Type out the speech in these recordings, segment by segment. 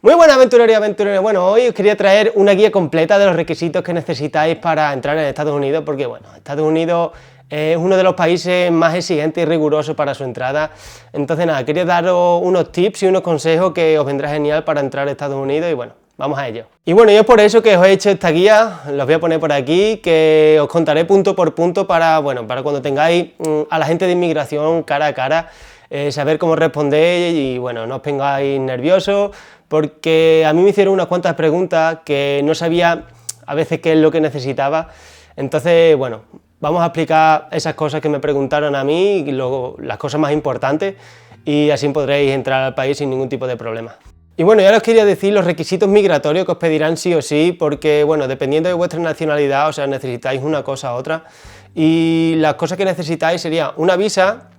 Muy buenas aventureros y aventureras. Bueno, hoy os quería traer una guía completa de los requisitos que necesitáis para entrar en Estados Unidos, porque bueno, Estados Unidos es uno de los países más exigentes y rigurosos para su entrada. Entonces nada, quería daros unos tips y unos consejos que os vendrá genial para entrar a Estados Unidos y bueno, vamos a ello. Y bueno, yo es por eso que os he hecho esta guía, los voy a poner por aquí, que os contaré punto por punto para cuando tengáis a la gente de inmigración cara a cara, saber cómo responder y bueno, no os pongáis nerviosos, porque a mí me hicieron unas cuantas preguntas que no sabía a veces qué es lo que necesitaba. Entonces, bueno, vamos a explicar esas cosas que me preguntaron a mí y luego las cosas más importantes y así podréis entrar al país sin ningún tipo de problema. Y bueno, ya os quería decir los requisitos migratorios que os pedirán sí o sí, porque bueno, dependiendo de vuestra nacionalidad, o sea, necesitáis una cosa u otra, y las cosas que necesitáis serían una visa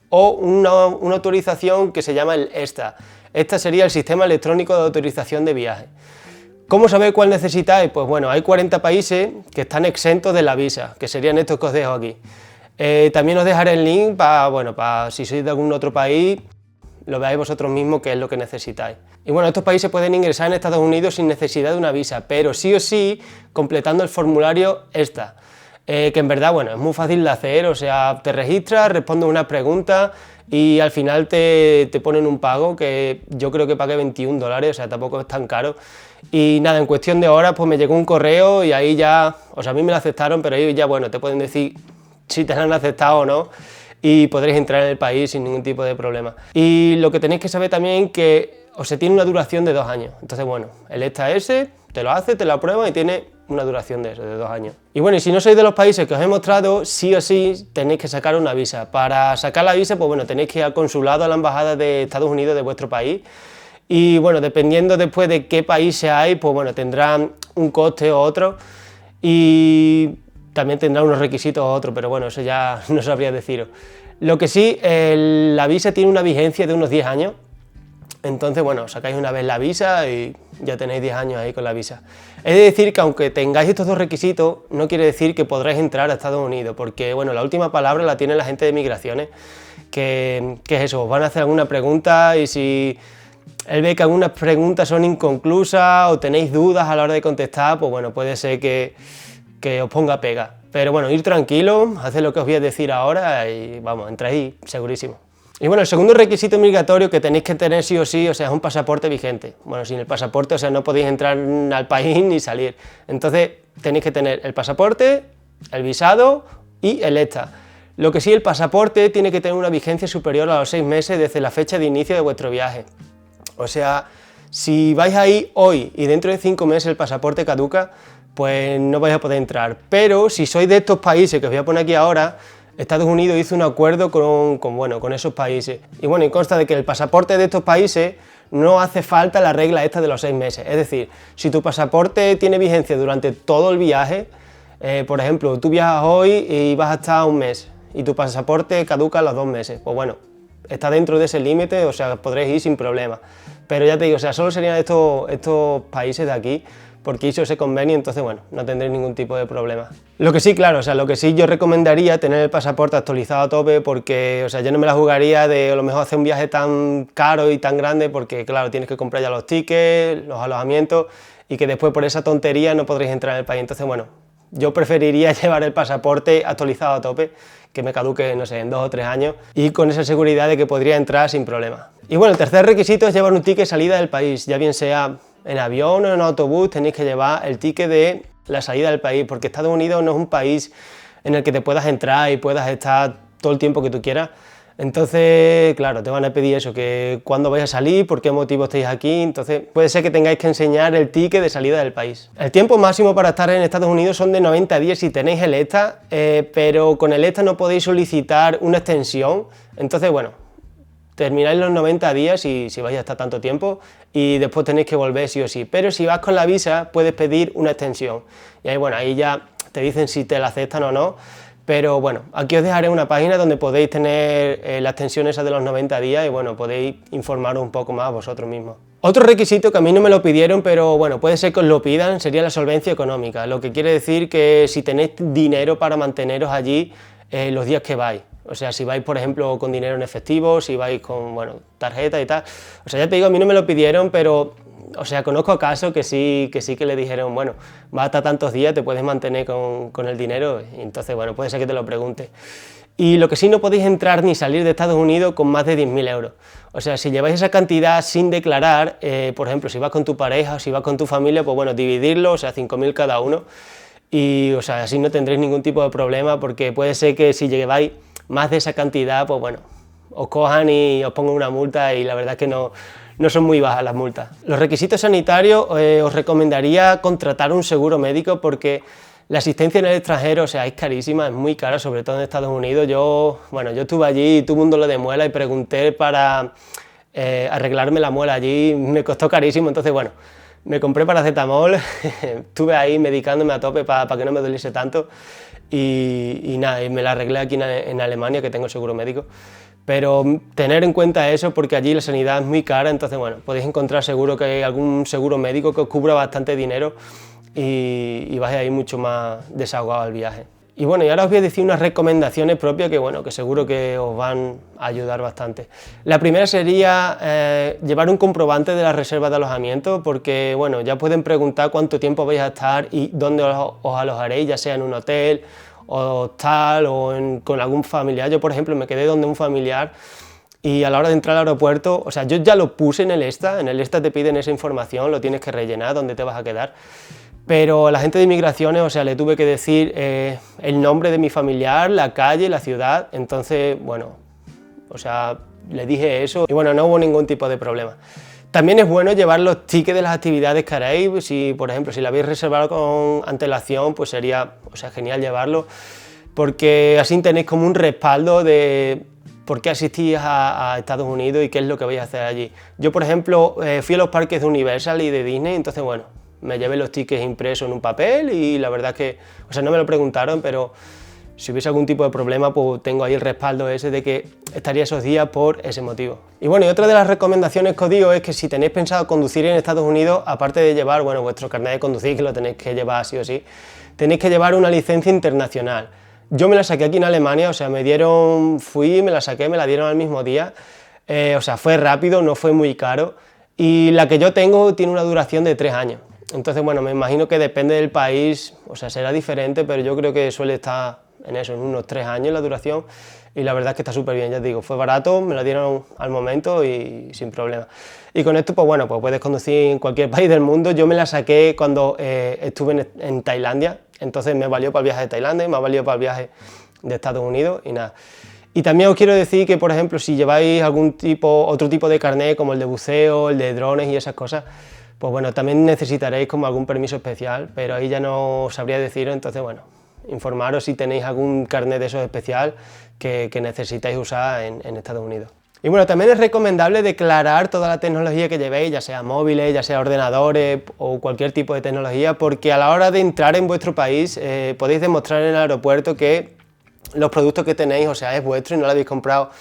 o una autorización que se llama el ESTA. Este sería el Sistema Electrónico de Autorización de Viaje. ¿Cómo sabéis cuál necesitáis? Pues bueno, hay 40 países que están exentos de la visa, que serían estos que os dejo aquí. También os dejaré el link para si sois de algún otro país, lo veáis vosotros mismos qué es lo que necesitáis. Y bueno, estos países pueden ingresar en Estados Unidos sin necesidad de una visa, pero sí o sí completando el formulario ESTA. Que en verdad, bueno, es muy fácil de hacer, o sea, te registras, respondes unas preguntas y al final te ponen un pago que yo creo que pagué $21, o sea, tampoco es tan caro. Y nada, en cuestión de horas pues me llegó un correo y ahí ya, o sea, a mí me lo aceptaron, pero ellos ya, bueno, te pueden decir si te lo han aceptado o no y podréis entrar en el país sin ningún tipo de problema. Y lo que tenéis que saber también que tiene una duración de 2 años. Entonces, bueno, el ESTA ese te lo hace, te lo aprueba y tiene una duración de 2 años. Y bueno, y si no sois de los países que os he mostrado, sí o sí tenéis que sacar una visa. Para sacar la visa, pues bueno, tenéis que ir al consulado, a la embajada de Estados Unidos de vuestro país. Y bueno, dependiendo después de qué país seáis, pues bueno, tendrán un coste o otro. Y también tendrá unos requisitos u otros, pero bueno, eso ya no sabría deciros. Lo que sí, la visa tiene una vigencia de unos 10 años. Entonces, bueno, sacáis una vez la visa y ya tenéis 10 años ahí con la visa. Es decir que aunque tengáis estos dos requisitos, no quiere decir que podréis entrar a Estados Unidos, porque bueno, la última palabra la tiene la gente de migraciones, que es eso, os van a hacer alguna pregunta y si él ve que algunas preguntas son inconclusas o tenéis dudas a la hora de contestar, pues bueno, puede ser que os ponga pega. Pero bueno, ir tranquilo, haced lo que os voy a decir ahora y vamos, entráis segurísimo. Y bueno, el segundo requisito migratorio que tenéis que tener sí o sí, o sea, es un pasaporte vigente. Bueno, sin el pasaporte, o sea, no podéis entrar al país ni salir. Entonces, tenéis que tener el pasaporte, el visado y el ESTA. Lo que sí, el pasaporte tiene que tener una vigencia superior a los 6 meses desde la fecha de inicio de vuestro viaje. O sea, si vais ahí hoy y dentro de 5 meses el pasaporte caduca, pues no vais a poder entrar. Pero si sois de estos países que os voy a poner aquí ahora, Estados Unidos hizo un acuerdo con esos países. Y bueno, y consta de que el pasaporte de estos países no hace falta la regla esta de los 6 meses. Es decir, si tu pasaporte tiene vigencia durante todo el viaje, por ejemplo, tú viajas hoy y vas a estar un mes y tu pasaporte caduca a los 2 meses, pues bueno, está dentro de ese límite, o sea, podréis ir sin problema. Pero ya te digo, o sea, solo serían estos países de aquí, porque hizo ese convenio, entonces bueno, no tendréis ningún tipo de problema. Lo que sí, claro, o sea, lo que sí yo recomendaría tener el pasaporte actualizado a tope, porque, o sea, yo no me la jugaría de a lo mejor hacer un viaje tan caro y tan grande, porque claro, tienes que comprar ya los tickets, los alojamientos, y que después por esa tontería no podréis entrar en el país. Entonces bueno, yo preferiría llevar el pasaporte actualizado a tope, que me caduque, no sé, en 2 o 3 años, y con esa seguridad de que podría entrar sin problema. Y bueno, el tercer requisito es llevar un ticket de salida del país, ya bien sea en avión o en autobús, tenéis que llevar el ticket de la salida del país, porque Estados Unidos no es un país en el que te puedas entrar y puedas estar todo el tiempo que tú quieras. Entonces, claro, te van a pedir eso, que cuándo vais a salir, por qué motivo estáis aquí, entonces puede ser que tengáis que enseñar el ticket de salida del país. El tiempo máximo para estar en Estados Unidos son de 90 días si tenéis el ESTA, pero con el ESTA no podéis solicitar una extensión, entonces bueno, termináis los 90 días y si vais a estar tanto tiempo y después tenéis que volver sí o sí, pero si vas con la visa puedes pedir una extensión y ahí bueno, ahí ya te dicen si te la aceptan o no, pero bueno, aquí os dejaré una página donde podéis tener la extensión esa de los 90 días y bueno, podéis informaros un poco más vosotros mismos. Otro requisito que a mí no me lo pidieron, pero bueno, puede ser que os lo pidan, sería la solvencia económica, lo que quiere decir que si tenéis dinero para manteneros allí los días que vais. O sea, si vais, por ejemplo, con dinero en efectivo, si vais con, bueno, tarjeta y tal. O sea, ya te digo, a mí no me lo pidieron, pero o sea, conozco casos que sí que le dijeron, bueno, vas hasta tantos días, te puedes mantener con el dinero, y entonces, bueno, puede ser que te lo pregunte. Y lo que sí, no podéis entrar ni salir de Estados Unidos con más de 10.000 euros. O sea, si lleváis esa cantidad sin declarar, por ejemplo, si vas con tu pareja o si vas con tu familia, pues bueno, dividirlo, o sea, 5.000 cada uno, y o sea, así no tendréis ningún tipo de problema, porque puede ser que si lleváis más de esa cantidad, pues bueno, os cojan y os pongan una multa, y la verdad es que no son muy bajas las multas. Los requisitos sanitarios, os recomendaría contratar un seguro médico, porque la asistencia en el extranjero, o sea, es carísima, es muy cara, sobre todo en Estados Unidos. Yo estuve allí y tuve un dolor de muela y pregunté para arreglarme la muela allí, me costó carísimo, entonces bueno, me compré paracetamol, estuve ahí medicándome a tope para que no me doliese tanto, y nada, y me la arreglé aquí en Alemania, que tengo seguro médico. Pero tener en cuenta eso, porque allí la sanidad es muy cara, entonces bueno, podéis encontrar seguro que hay algún seguro médico que os cubra bastante dinero, y vais a ir mucho más desahogado al viaje. Y bueno, y ahora os voy a decir unas recomendaciones propias que bueno, que seguro que os van a ayudar bastante. La primera sería llevar un comprobante de la reserva de alojamiento, porque bueno, ya pueden preguntar cuánto tiempo vais a estar y dónde os alojaréis, ya sea en un hotel, o hostal, o con algún familiar. Yo, por ejemplo, me quedé donde un familiar, y a la hora de entrar al aeropuerto, o sea, yo ya lo puse en el ESTA te piden esa información, lo tienes que rellenar, dónde te vas a quedar. Pero a la gente de inmigraciones, o sea, le tuve que decir el nombre de mi familiar, la calle, la ciudad, entonces, bueno, o sea, le dije eso y bueno, no hubo ningún tipo de problema. También es bueno llevar los tickets de las actividades que haréis, si, por ejemplo, si la habéis reservado con antelación, pues sería, o sea, genial llevarlo, porque así tenéis como un respaldo de por qué asistís a Estados Unidos y qué es lo que vais a hacer allí. Yo, por ejemplo, fui a los parques de Universal y de Disney, entonces, bueno, me llevé los tickets impresos en un papel y la verdad es que, o sea, no me lo preguntaron, pero si hubiese algún tipo de problema, pues tengo ahí el respaldo ese de que estaría esos días por ese motivo. Y bueno, y otra de las recomendaciones que os digo es que si tenéis pensado conducir en Estados Unidos, aparte de llevar, bueno, vuestro carnet de conducir, que lo tenéis que llevar sí o sí, tenéis que llevar una licencia internacional. Yo me la saqué aquí en Alemania, o sea, me la saqué, me la dieron al mismo día, o sea, fue rápido, no fue muy caro, y la que yo tengo tiene una duración de 3 años. Entonces, bueno, me imagino que depende del país, o sea, será diferente, pero yo creo que suele estar en eso, en unos 3 años la duración, y la verdad es que está súper bien, ya te digo, fue barato, me la dieron al momento y sin problema. Y con esto, pues bueno, pues puedes conducir en cualquier país del mundo. Yo me la saqué cuando estuve en Tailandia, entonces me valió para el viaje de Tailandia, me ha valido para el viaje de Estados Unidos y nada. Y también os quiero decir que, por ejemplo, si lleváis otro tipo de carnet, como el de buceo, el de drones y esas cosas, pues bueno, también necesitaréis como algún permiso especial, pero ahí ya no sabría deciros, entonces bueno, informaros si tenéis algún carnet de esos especial que necesitáis usar en Estados Unidos. Y bueno, también es recomendable declarar toda la tecnología que llevéis, ya sea móviles, ya sea ordenadores o cualquier tipo de tecnología, porque a la hora de entrar en vuestro país podéis demostrar en el aeropuerto que los productos que tenéis, o sea, es vuestro y no lo habéis comprado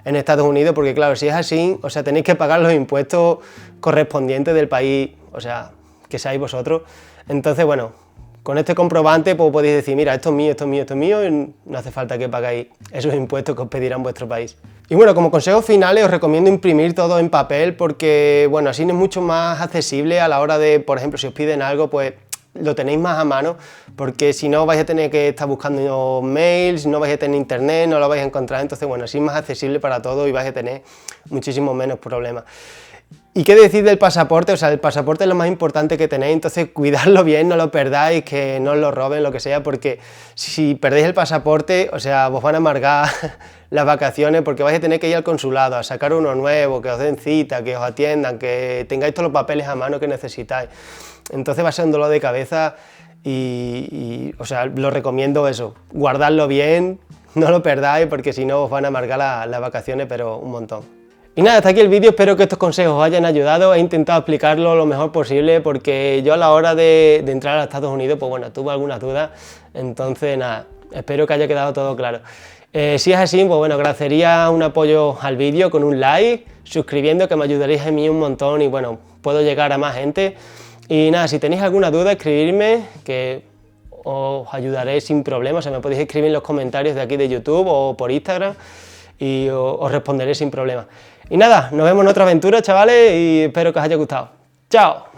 en Estados Unidos, porque claro, si es así, o sea, tenéis que pagar los impuestos correspondientes del país, o sea, que seáis vosotros. Entonces, bueno, con este comprobante pues podéis decir, mira, esto es mío, esto es mío, esto es mío, y no hace falta que pagáis esos impuestos que os pedirán vuestro país. Y bueno, como consejos finales os recomiendo imprimir todo en papel, porque bueno, así es mucho más accesible a la hora de, por ejemplo, si os piden algo, pues lo tenéis más a mano, porque si no vais a tener que estar buscando mails, no vais a tener internet, no lo vais a encontrar, entonces bueno, así es más accesible para todo y vais a tener muchísimo menos problemas. ¿Y qué decir del pasaporte? O sea, el pasaporte es lo más importante que tenéis, entonces cuidadlo bien, no lo perdáis, que no os lo roben, lo que sea, porque si perdéis el pasaporte, o sea, os van a amargar las vacaciones, porque vais a tener que ir al consulado a sacar uno nuevo, que os den cita, que os atiendan, que tengáis todos los papeles a mano que necesitáis. Entonces va a ser un dolor de cabeza o sea, lo recomiendo eso, guardadlo bien, no lo perdáis, porque si no os van a amargar las vacaciones, pero un montón. Y nada, hasta aquí el vídeo, espero que estos consejos os hayan ayudado, he intentado explicarlo lo mejor posible, porque yo a la hora de entrar a Estados Unidos, pues bueno, tuve algunas dudas, entonces nada, espero que haya quedado todo claro. Si es así, pues bueno, agradecería un apoyo al vídeo con un like, suscribiendo, que me ayudaréis a mí un montón y bueno, puedo llegar a más gente. Y nada, si tenéis alguna duda, escribidme, que os ayudaré sin problema, o sea, me podéis escribir en los comentarios de aquí de YouTube o por Instagram y os responderé sin problema. Y nada, nos vemos en otra aventura, chavales, y espero que os haya gustado. ¡Chao!